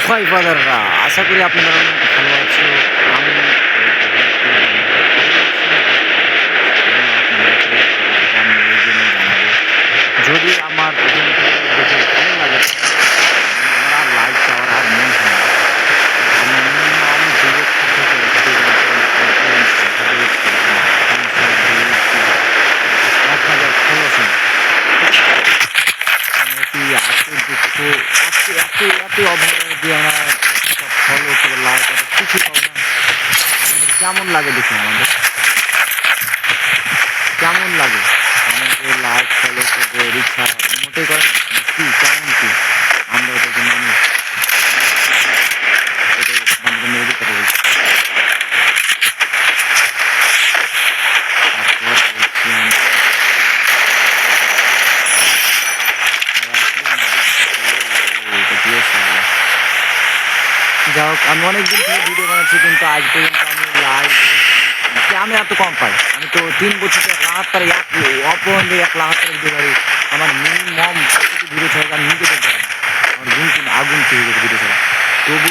ভাই ব্রাদাররা, আশা করি আপনারা অনেক ভালো আছো। আমি আপনাদেরকে আমি এই জন্য জানাবো, যদি আমার ভিডিওটা দেখে ভালো লাগে আমার আর লাইক চাওয়ার আর মন হয় না। আমি মিনিমাম 2 বছর থেকে ভিডিও বানাচ্ছি, 1000 ফলোয়ার্স। আমরা কি এত দুঃখ, এত অভাবে দিয়ে আমরা একটা ফলো করে লাইক এত কিছু পাবো না? আমাদের কেমন লাগে দেখুন, আমাদের কেমন লাগে? আমাদের লাইক ফলো করে রিক্সা মোটেই করে না কি, কেমন কি? আমরা এটা যে মানুষ, এটা আমাদের মেরে দিতে পারি। তারপর বলছি যাই হোক, আমি অনেকদিন থেকে ভিডিও বানাচ্ছি কিন্তু আজ পর্যন্ত আমি লাইভ কেন এত কম পাই? আমি তো 3 বছর লাগাতার অপরন্ধে 1 লাগাতার ভিডিও পারি। আমার মিনিমাম ভিডিও ছাড়া আমি নিজে দেখতে পারি, আমার ঘুম কিনে আগুন খেয়ে গেছে ভিডিও ছাড়া। তবু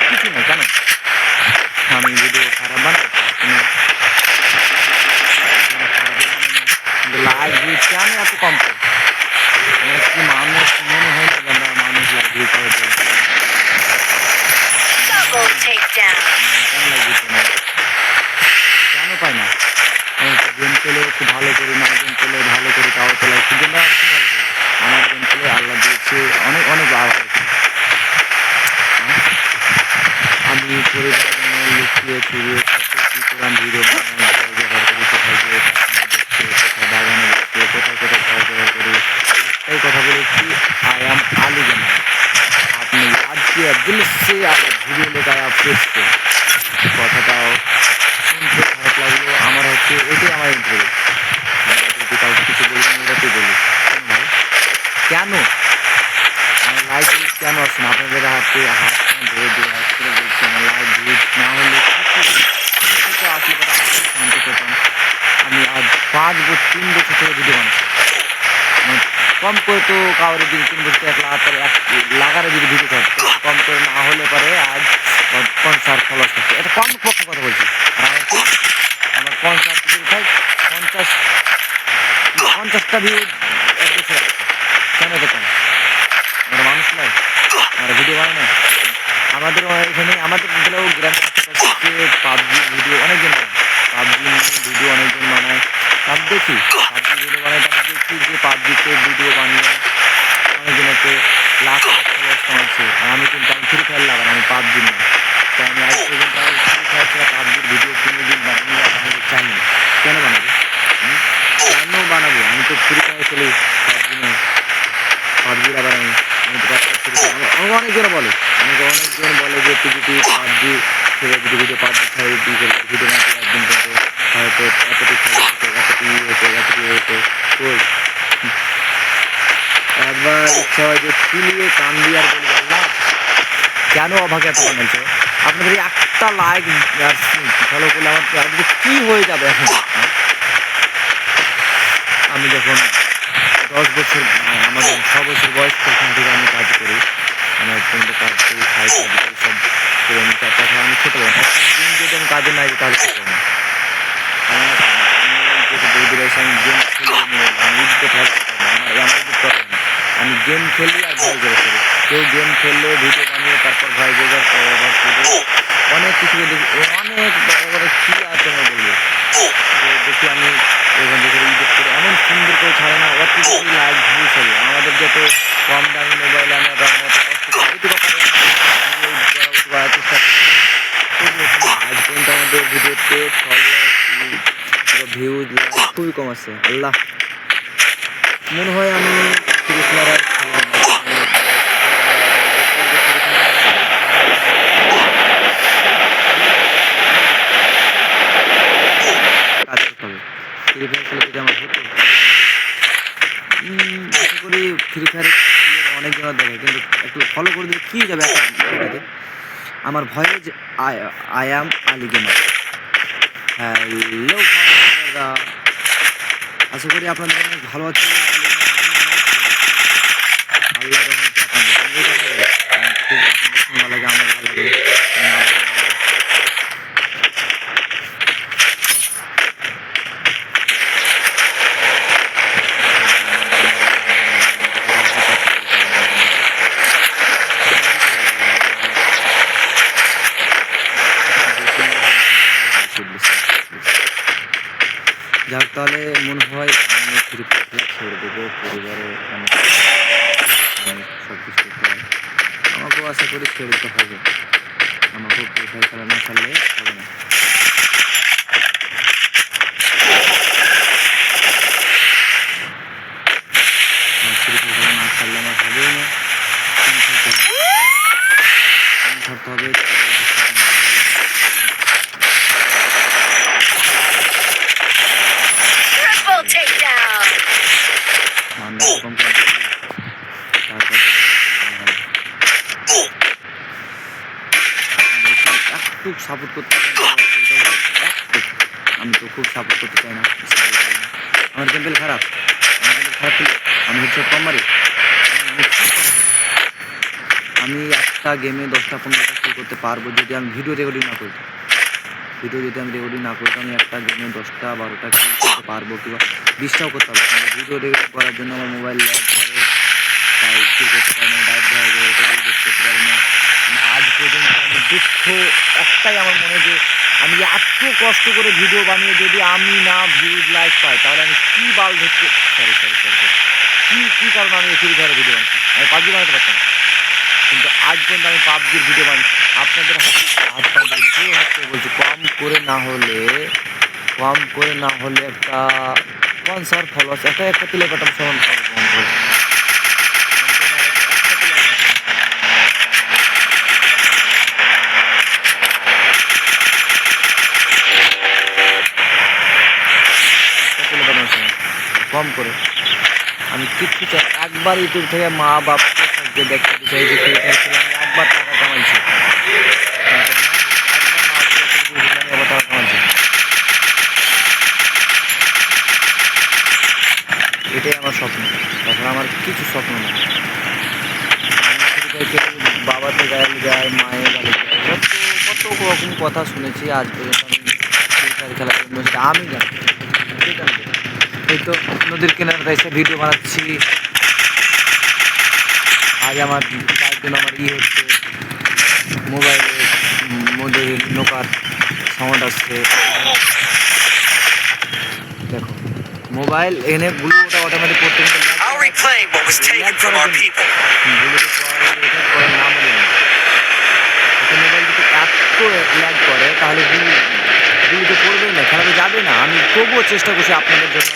কিছু না, কেন আমি ভিডিও খারাপ বানাই? লাইভ ভিউ কেন এত কম পাই? আমার কি মানুষ মনে হয় না যে আমরা মানুষ লাইভ ভিউ করে কেন পাই না? গেম খেলে একটু ভালো করি, না গেম খেলে ভালো করি, তাও তো লাইক গেম ভালো করি। আমার গেম খেলে আল্লাহ দিয়েছে অনেক অনেক ভালো। আমি পরিবারের জন্য লুকিয়ে ফিরিয়ে কী কোরআন ভিডিও বানাই, ব্যবহার করি, কোথায় গিয়ে দেখছে, কোথায় বাগানে দেখছে, কোথায় কোথায় ঘর ব্যবহার করি। এই কথা বলেছি, আই এম আলী গেমার। আপনি আজকে দিল সে ভিডিও লেখায় আপনি কথাটাও শুনতে খারাপ লাগলো আমার, হচ্ছে এটাই আমার ইন্টারভিউ। যদি কাউকে কিছু বলবেন এটাতেই বলি, কেন আমার লাইভ ভিউজ কেন আসছে না? আপনাদের হাতে হাত ধরে দিয়ে হাত করে বলছি, আমার লাইভ ভিউজ না হলে কিছু আসলে পরে আমার খুব শান্ত পেতাম। আমি আজ 3 বছর থেকে ভিডিও বানাচ্ছি। কম করে তো কাউরে যদি 3 বছর 1 লাগাতার যদি ভিডিও থাকতো, কম করে না হলে পরে আজ 50 ফলোয়ার্স থাকতো। এটা কম পক্ষে কথা বলছি। আর আমার 50 যদি থাক 50টা ভিউ 1 বছর কেন এত কম? আমরা মানুষ নয়, আমরা ভিডিও বানাই না? আমাদের এখানে আমাদের গ্রামে পাবজি ভিডিও অনেকজন বানায়, পাবজি ভিডিও অনেকজন বানায়। তার দেখি পাবজি ভিডিও বানায়, তার দেখি যে পাবজিতে ভিডিও বানিয়ে অনেকজনকে লাখ লাখ ফলোয়ার্স কামাচ্ছে। আর আমি কিন্তু ফ্রি ফায়ার লাগান, আমি পাবজি না। তো আমি আজ পর্যন্ত ফ্রি ফায়ার ছাড়া পাবজির ভিডিও কোনোদিন বানিয়ে বানাতে চাইনি। কেন বানাবো? কেন বানাবো? আমি তো ফ্রি ফায়ার খেলি, পাবজি নয়। পাবজির আবার আমি তো আমাকে অনেকজন বলে, যে তুই যদি পাবজি ছেড়ে যদি ভিডিও পাবজি ছেড়ে ভিডিও বানাতে একদিন পর্যন্ত হয়তো এতটি খেলা হতো, এতটি হতো। কই একবার ইচ্ছা হয় যে চিলিয়ে কান দিয়ে আর বলি আল্লাহ কেন অভাগে এত বানাইছে? আপনাদের একটা লাইক আর ফলো করলে আমার কি হয়ে যাবে এখন? আমি যখন 10 বছর, আমাদের 6 বছর বয়স তখন থেকে আমি কাজ করি, আমার পর্যন্ত কাজ করি, খাই, কাজ করি, সব করে আমি তাছাড়া আমি খেতে পারি না। দিন যদি আমি কাজে নাই কাজ করতে পারি না। আমার যেটা বৌদিরা এসে আমি গেম খেলি, আমি উঠতে পারবো না, আমার করে না। আমি গেম খেলি আর ভয় জোগাড় করি। কেউ গেম খেললে ভিডিও বানিয়ে তারপর ভয় জোগাড় করে অনেক কিছু দেখি, অনেক বড় কী আছে আমি বলবো দেখি। আমি এখান থেকে ইডিট করে এমন সুন্দর করে ছাড়ে না, অত কিছু লাইভ ভিউজ হবে। আমাদের যত কম দামি মোবাইল আমরা এত কষ্ট করে যদি করার চেষ্টা করি, আজ পর্যন্ত আমাদের ভিডিওতে ফলোয়ার্স ভিউজ খুবই কম আছে। আল্লাহ, মনে হয় আমি ফ্রি ফায়ার আর খেলবো না। কাজ করতে হবে। ফ্রি ফায়ার খেলে যদি আমার হতো, আশা করি ফ্রি ফায়ার অনেক জায়গা দেখে, কিন্তু একটু ফলো করে দিলে কী যাবে একটা। আমার voice I am Ali gamer. Hello, আশা করি আপনাদের অনেক ভালো আছে। আল্লাহ মানে সব কিছু করতে হয়। আমাকেও আশা করি ছেড়ে দিতে হবে, আমাকেও ফ্রি ফায়ার খেলা না ছাড়লে হবে না। ফ্রি ফায়ার খেলা না ছাড়লে আমার হবেই না। ছাড়তে হবে, একটু সাপোর্ট করতে আমি তো খুব সাপোর্ট করতে চাই না। আমার গেম প্লে খারাপ, আমার গেম খারাপ ছিল, আমি হেডশট কম মারি। আমি একটা গেমে 10টা 15টা কিল করতে পারবো যদি আমি ভিডিও রেকর্ডিং না করি। ভিডিও যদি আমি রেকর্ডিং না করি আমি একটা গেমে 10টা 12টা কিল করতে পারবো, কিংবা 20টাও করতে পারবো। কিন্তু ভিডিও রেকর্ডিং করার জন্য আমার মোবাইল ল্যাগ করে, তাই কিল করতে পারি না, ডাইরেক্ট করতে পারি না। আজ পর্যন্ত আমি দুঃখ একটাই আমার মনে, যে আমি এত কষ্ট করে ভিডিও বানিয়ে যদি আমি না ভিউজ লাইক পাই, তাহলে আমি কী বাল ধরতে কী কারণে আমি ফ্রি ফায়ারে ভিডিও বানাচ্ছি। আমি পাবজি বানাতে পারতাম, কিন্তু আজ পর্যন্ত আমি পাবজির ভিডিও বানাই। আপনাদের বলছি কম করে না হলে একটা 1,000 ফলোয়ার্স একটা তুলে পেতাম, সমান কম করে। কম করে আমি কিচ্ছু চাই, একবার ইউটিউব থেকে মা বাপকে দেখতে চাই যে আমি একবার টাকা কামাইছি, টাকা কামাইছি। এটাই আমার স্বপ্ন, তাছাড়া আমার কিছু স্বপ্ন নেই। বাবাতে গালি যায়, মায়ের গালি যায়, কত রকম কথা শুনেছি আজ পর্যন্ত। আমি ফ্রি ফায়ার খেলার জন্য সেটা আমি জানি। এই তো নদীর কিনারে এসে ভিডিও বানাচ্ছি, আজ আমার তার জন্য আমার হচ্ছে মোবাইলের মধ্যে নৌকার সাউন্ড আসছে। দেখো মোবাইল এনে ব্লু ওটা অটোমেটিক করতে মোবাইল যদি এত ল্যাগ করে তাহলে ব্লুতে পড়বেই না, খেলাতে যাবে না। আমি তবুও চেষ্টা করছি আপনাদের জন্য,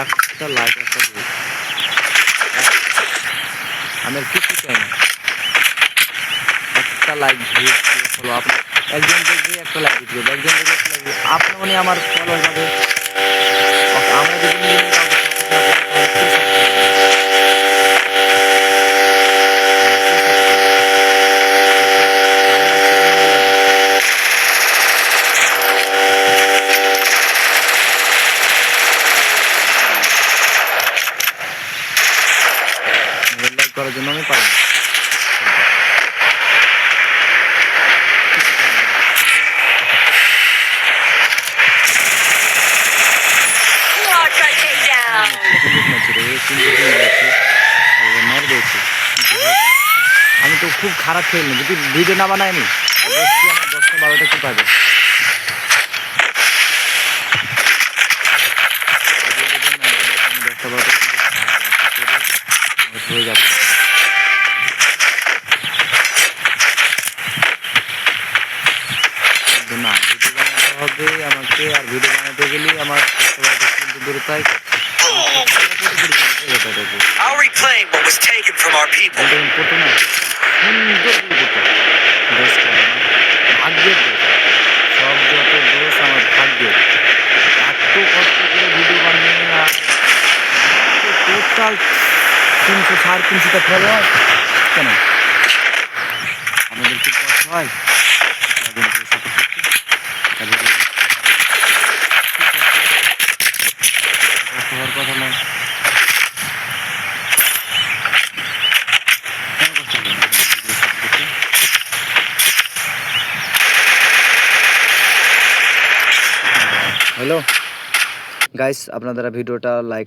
একটা লাইক একটা আমি আর কিছু চাই না, একটা লাইক ফলো আপনার একজন দেখবে, একটা লাইক দিতে একজন দেখবে, একটা লাইক দিবে, আপনার মানে আমার ফলোয়ার যাবে। আমরা যদি লাইক করার জন্য আমি পারি না। আমি তো খুব খারাপ খেলি, যদি ভিডিও না বানায়নি অবশ্যই আমার 10টা 12টা কি পাবে। হয়ে যাচ্ছে না, ভিডিও বানাতে হবে আমাকে, আর ভিডিও বানাতে গেলেই আমার কিন্তু দূরে তাই I'll reclaim what was taken from our people. ভাগ্যের দোষ, সব যত দোষ আমার ভাগ্যের। এত কষ্ট করে ভিডিও বানিয়ে টোটাল 300 350টা ফেলে কেন আমাদের খুব কষ্ট হয়। হওয়ার কথা নয়, হ্যালো গাইস, আপনারা ভিডিওটা লাইক